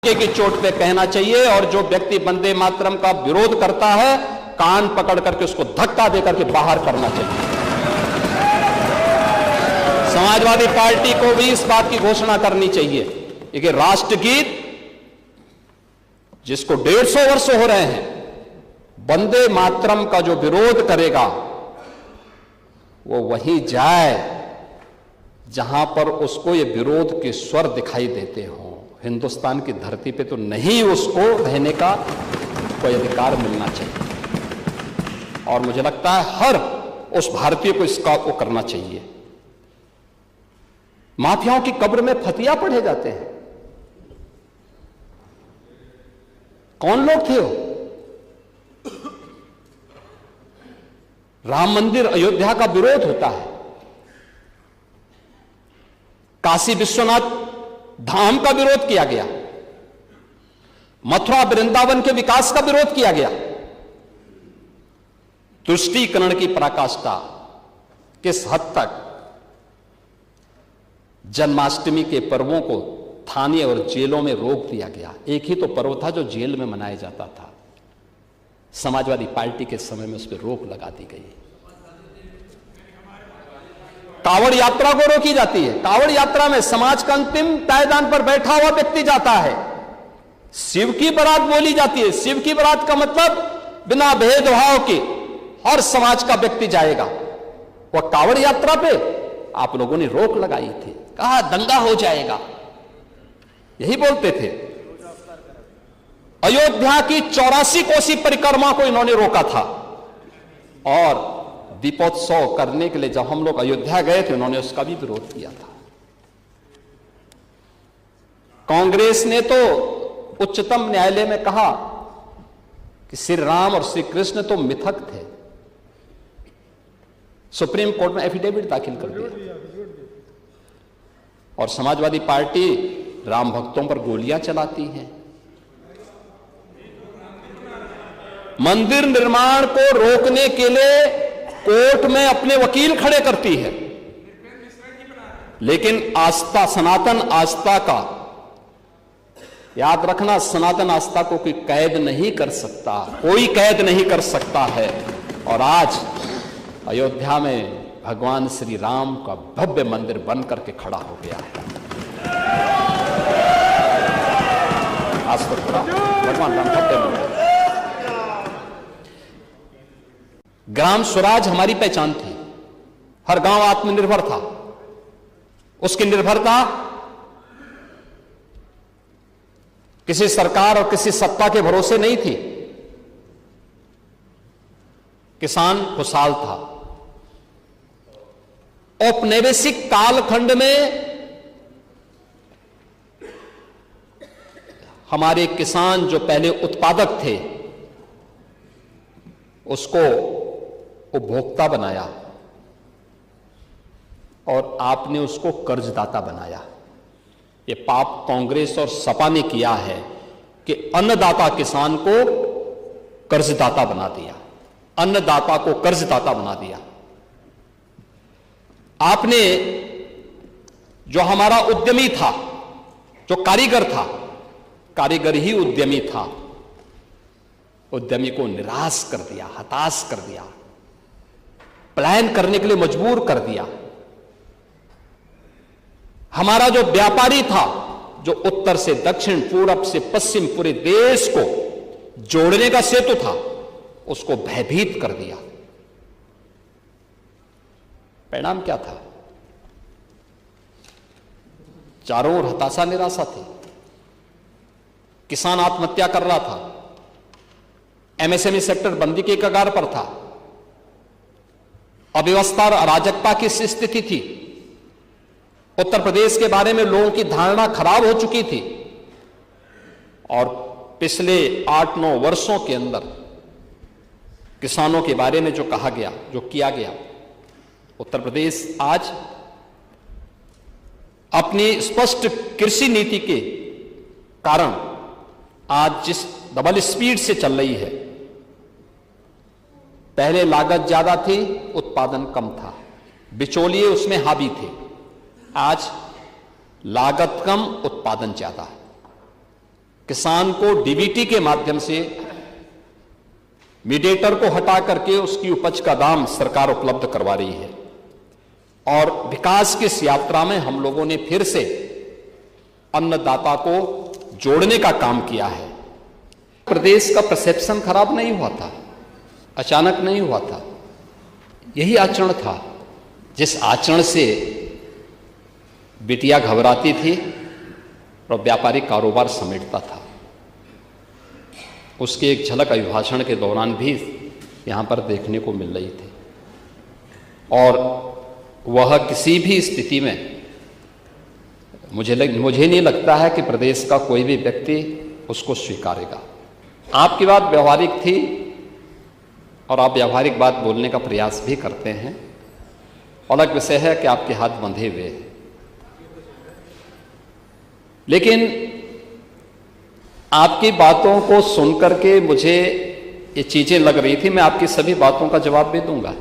की चोट पे कहना चाहिए और जो व्यक्ति वंदे मातरम का विरोध करता है कान पकड़ करके उसको धक्का देकर के बाहर करना चाहिए। समाजवादी पार्टी को भी इस बात की घोषणा करनी चाहिए कि राष्ट्रगीत जिसको 150 वर्ष हो रहे हैं, वंदे मातरम का जो विरोध करेगा वो वहीं जाए जहां पर उसको ये विरोध के स्वर दिखाई देते हों। हिंदुस्तान की धरती पे तो नहीं उसको रहने का कोई अधिकार मिलना चाहिए और मुझे लगता है हर उस भारतीय को इसका वो करना चाहिए। माफियाओं की कब्र में फतिया पढ़े जाते हैं। कौन लोग थे वो? राम मंदिर अयोध्या का विरोध होता है, काशी विश्वनाथ धाम का विरोध किया गया, मथुरा वृंदावन के विकास का विरोध किया गया। तुष्टीकरण की पराकाष्ठा किस हद तक जन्माष्टमी के पर्वों को थाने और जेलों में रोक दिया गया। एक ही तो पर्व था जो जेल में मनाया जाता था, समाजवादी पार्टी के समय में उस पर रोक लगा दी गई। कावड़ यात्रा को रोकी जाती है। कावड़ यात्रा में समाज का अंतिम पायदान पर बैठा हुआ व्यक्ति जाता है, शिव की बारात बोली जाती है। शिव की बारात का मतलब बिना भेदभाव के हर समाज का व्यक्ति जाएगा। वह कावड़ यात्रा पे आप लोगों ने रोक लगाई थी, कहा दंगा हो जाएगा, यही बोलते थे। अयोध्या की 84 कोसी परिक्रमा को इन्होंने रोका था और दीपोत्सव करने के लिए जब हम लोग अयोध्या गए थे उन्होंने उसका भी विरोध किया था। कांग्रेस ने तो उच्चतम न्यायालय में कहा कि श्री राम और श्री कृष्ण तो मिथक थे, सुप्रीम कोर्ट में एफिडेविट दाखिल कर दिया और समाजवादी पार्टी राम भक्तों पर गोलियां चलाती है। मंदिर निर्माण को रोकने के लिए कोर्ट में अपने वकील खड़े करती है, लेकिन आस्था, सनातन आस्था का याद रखना, सनातन आस्था को कोई कैद नहीं कर सकता, कोई कैद नहीं कर सकता है। और आज अयोध्या में भगवान श्री राम का भव्य मंदिर बन करके खड़ा हो गया है। आज तो खड़ा भगवान राम भव्य मंदिर। ग्राम स्वराज हमारी पहचान थी, हर गांव आत्मनिर्भर था। उसकी निर्भरता किसी सरकार और किसी सत्ता के भरोसे नहीं थी। किसान खुशहाल था। औपनिवेशिक कालखंड में हमारे किसान जो पहले उत्पादक थे उसको उपभोक्ता बनाया और आपने उसको कर्जदाता बनाया। ये पाप कांग्रेस और सपा ने किया है कि अन्नदाता किसान को कर्जदाता बना दिया, अन्नदाता को कर्जदाता बना दिया। आपने जो हमारा उद्यमी था, जो कारीगर था, कारीगर ही उद्यमी था, उद्यमी को निराश कर दिया, हताश कर दिया, प्लान करने के लिए मजबूर कर दिया। हमारा जो व्यापारी था, जो उत्तर से दक्षिण, पूरब से पश्चिम पूरे देश को जोड़ने का सेतु था, उसको भयभीत कर दिया। परिणाम क्या था? चारों ओर हताशा निराशा थी। किसान आत्महत्या कर रहा था, एमएसएमई सेक्टर बंदी के कगार पर था, अव्यवस्था और अराजकता की स्थिति थी। उत्तर प्रदेश के बारे में लोगों की धारणा खराब हो चुकी थी और पिछले 8-9 वर्षों के अंदर किसानों के बारे में जो कहा गया, जो किया गया, उत्तर प्रदेश आज अपनी स्पष्ट कृषि नीति के कारण आज जिस डबल स्पीड से चल रही है, पहले लागत ज्यादा थी, उत्पादन कम था, बिचौलिए उसमें हावी थे। आज लागत कम, उत्पादन ज्यादा है। किसान को डीबीटी के माध्यम से मीडिएटर को हटा करके उसकी उपज का दाम सरकार उपलब्ध करवा रही है। और विकास की इस यात्रा में हम लोगों ने फिर से अन्नदाता को जोड़ने का काम किया है। प्रदेश का परसेप्शन खराब नहीं हुआ था, अचानक नहीं हुआ था। यही आचरण था जिस आचरण से बिटिया घबराती थी और व्यापारिक कारोबार समेटता था। उसकी एक झलक अभिभाषण के दौरान भी यहां पर देखने को मिल रही थी। और वह किसी भी स्थिति में मुझे नहीं लगता है कि प्रदेश का कोई भी व्यक्ति उसको स्वीकारेगा। आपकी बात व्यवहारिक थी और आप व्यवहारिक बात बोलने का प्रयास भी करते हैं। अलग विषय है कि आपके हाथ बंधे हुए हैं, लेकिन आपकी बातों को सुनकर के मुझे ये चीजें लग रही थी। मैं आपकी सभी बातों का जवाब भी दूंगा।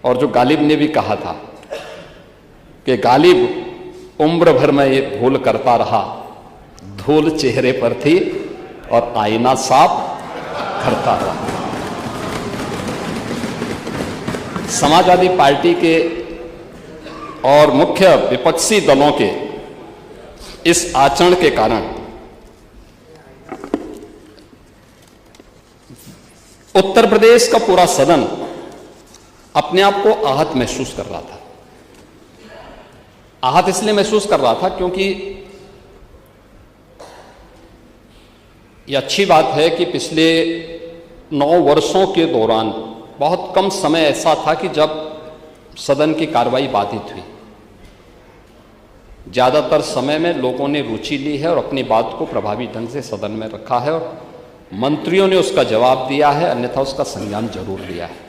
और जो गालिब ने भी कहा था कि गालिब उम्र भर में ये भूल करता रहा, धूल चेहरे पर थी और आईना साफ करता रहा। समाजवादी पार्टी के और मुख्य विपक्षी दलों के इस आचरण के कारण उत्तर प्रदेश का पूरा सदन अपने आप को आहत महसूस कर रहा था। आहत इसलिए महसूस कर रहा था क्योंकि यह अच्छी बात है कि पिछले 9 वर्षों के दौरान बहुत कम समय ऐसा था कि जब सदन की कार्रवाई बाधित हुई। ज्यादातर समय में लोगों ने रुचि ली है और अपनी बात को प्रभावी ढंग से सदन में रखा है और मंत्रियों ने उसका जवाब दिया है, अन्यथा उसका संज्ञान जरूर लिया है।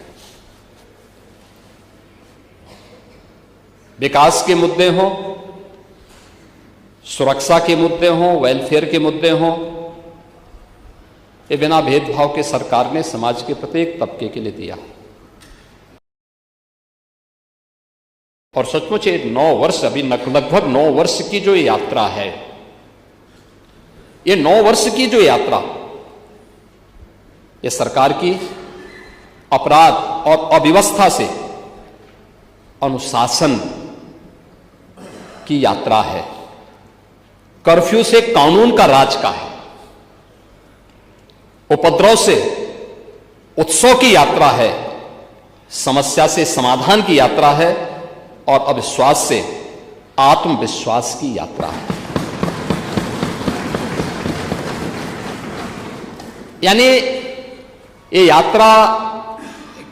विकास के मुद्दे हों, सुरक्षा के मुद्दे हों, वेलफेयर के मुद्दे हों, ये बिना भेदभाव के सरकार ने समाज के प्रत्येक तबके के लिए दिया। और सचमुच ये 9 वर्ष, अभी लगभग 9 वर्ष की जो यात्रा है, ये 9 वर्ष की जो यात्रा, ये सरकार की अपराध और अव्यवस्था से अनुशासन की यात्रा है। कर्फ्यू से कानून का राज का है। उपद्रव से उत्सव की यात्रा है। समस्या से समाधान की यात्रा है और अविश्वास से आत्मविश्वास की यात्रा है। यानी ये यात्रा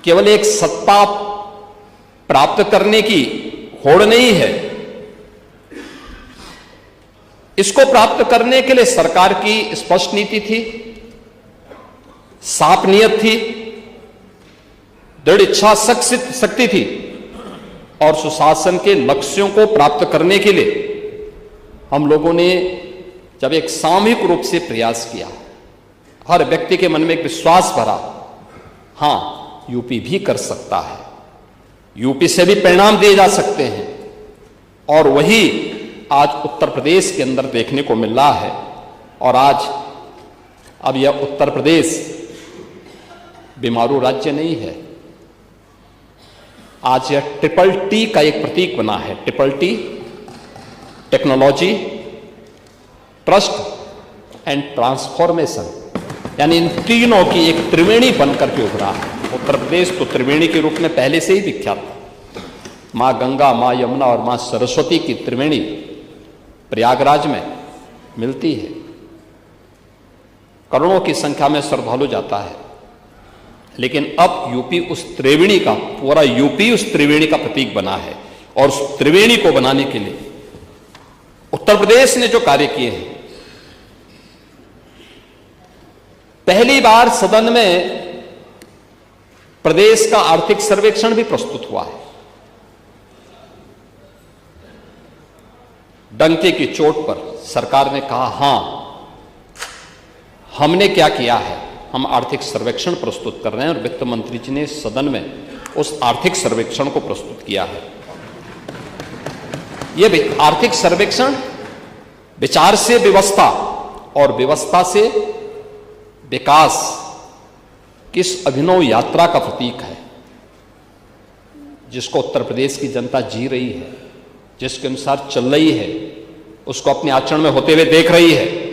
केवल एक सत्ता प्राप्त करने की होड़ नहीं है। इसको प्राप्त करने के लिए सरकार की स्पष्ट नीति थी, साफ नियत थी, दृढ़ इच्छा शक्ति थी और सुशासन के लक्ष्यों को प्राप्त करने के लिए हम लोगों ने जब एक सामूहिक रूप से प्रयास किया, हर व्यक्ति के मन में एक विश्वास भरा, हां यूपी भी कर सकता है, यूपी से भी परिणाम दिए जा सकते हैं। और वही आज उत्तर प्रदेश के अंदर देखने को मिल रहा है। और आज अब यह उत्तर प्रदेश बीमारू राज्य नहीं है। आज यह ट्रिपल टी का एक प्रतीक बना है। Triple T, technology, trust and transformation, यानी इन तीनों की एक त्रिवेणी बनकर के उभरा है। उत्तर प्रदेश तो त्रिवेणी के रूप में पहले से ही विख्यात था। मां गंगा, मां यमुना और मां सरस्वती की त्रिवेणी प्रयागराज में मिलती है। करोड़ों की संख्या में श्रद्धालु जाता है। लेकिन अब यूपी उस त्रिवेणी का, पूरा यूपी उस त्रिवेणी का प्रतीक बना है। और उस त्रिवेणी को बनाने के लिए उत्तर प्रदेश ने जो कार्य किए हैं, पहली बार सदन में प्रदेश का आर्थिक सर्वेक्षण भी प्रस्तुत हुआ है। डंके की चोट पर सरकार ने कहा, हां हमने क्या किया है, हम आर्थिक सर्वेक्षण प्रस्तुत कर रहे हैं। और वित्त मंत्री जी ने सदन में उस आर्थिक सर्वेक्षण को प्रस्तुत किया है। यह भी आर्थिक सर्वेक्षण विचार से व्यवस्था और व्यवस्था से विकास किस अभिनव यात्रा का प्रतीक है जिसको उत्तर प्रदेश की जनता जी रही है, जिसके अनुसार चल रही है, उसको अपने आचरण में होते हुए देख रही है।